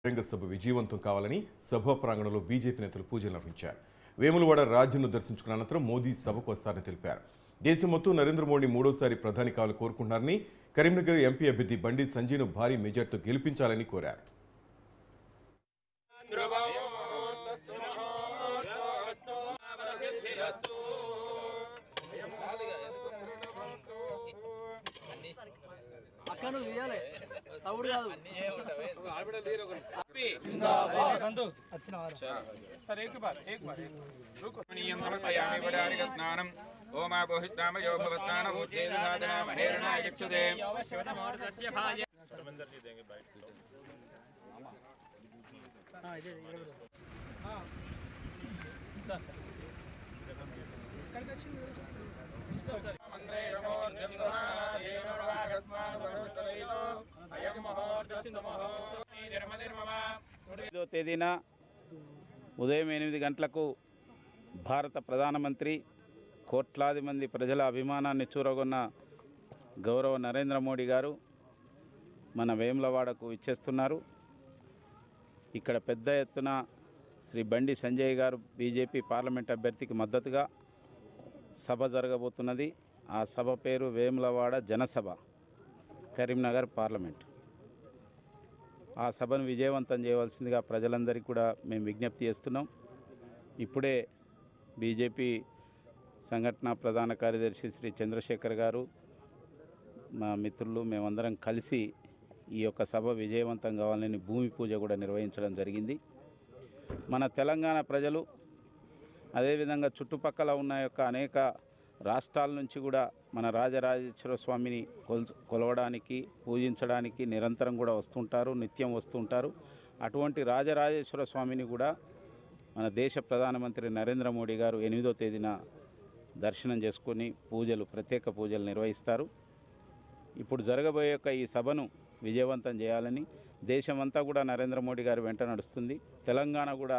బహిరంగ సభ విజయవంతం కావాలని సభా ప్రాంగణంలో బీజేపీ నేతలు పూజలు నిర్వహించారు. వేములవాడ రాజ్యంను దర్శించుకున్న అనంతరం మోదీ సభకు వస్తారని తెలిపారు. దేశం మొత్తం నరేంద్ర మోడీ మూడోసారి ప్రధాని కావాలని కోరుకుంటున్నారని, కరీంనగర్ ఎంపీ అభ్యర్థి బండి సంజయ్ను భారీ మెజార్టీతో గెలిపించాలని కోరారు. అక్కను తీయాలి తవుడు కాదు సంతు వచ్చిన వారు సర్ एक बार रुको नियम समर्पयामि वदानिक स्नानम ओमा बोहितामयो भवस्नान ऊर्जे विधाना महेरणा यक्षुदे शिवतमोर्दस्य भाय धर्मेंद्र जी देंगे बाइट हां इधर हां सर इकडे వచ్చి मंत्रे नमो ఐదో తేదీన ఉదయం 8 గంటలకు భారత ప్రధానమంత్రి కోట్లాది మంది ప్రజల అభిమానాన్ని చూరగొన్న గౌరవ నరేంద్ర మోడీ గారు మన వేములవాడకు ఇచ్చేస్తున్నారు. ఇక్కడ పెద్ద ఎత్తున శ్రీ బండి సంజయ్ గారు బీజేపీ పార్లమెంట్ అభ్యర్థికి మద్దతుగా సభ జరగబోతున్నది. ఆ సభ పేరు వేములవాడ జనసభ, కరీంనగర్ పార్లమెంట్. ఆ సభను విజయవంతం చేయవలసిందిగా ప్రజలందరికీ కూడా మేము విజ్ఞప్తి చేస్తున్నాం. ఇప్పుడే బీజేపీ సంఘటన ప్రధాన కార్యదర్శి శ్రీ చంద్రశేఖర్ గారు, మా మిత్రులు, మేమందరం కలిసి ఈ యొక్క సభ విజయవంతం కావాలని భూమి పూజ కూడా నిర్వహించడం జరిగింది. మన తెలంగాణ ప్రజలు అదేవిధంగా చుట్టుపక్కల ఉన్న యొక్క అనేక రాష్ట్రాల నుంచి కూడా మన రాజరాజేశ్వర స్వామిని కొలవడానికి, పూజించడానికి నిరంతరం కూడా వస్తుంటారు, నిత్యం వస్తుంటారు. అటువంటి రాజరాజేశ్వర స్వామిని కూడా మన దేశ ప్రధానమంత్రి నరేంద్ర మోడీ గారు 8వ తేదీన దర్శనం చేసుకొని ప్రత్యేక పూజలు నిర్వహిస్తారు. ఇప్పుడు జరగబోయే ఈ సభను విజయవంతం చేయాలని దేశమంతా కూడా నరేంద్ర మోడీ గారు వెంట నడుస్తుంది. తెలంగాణ కూడా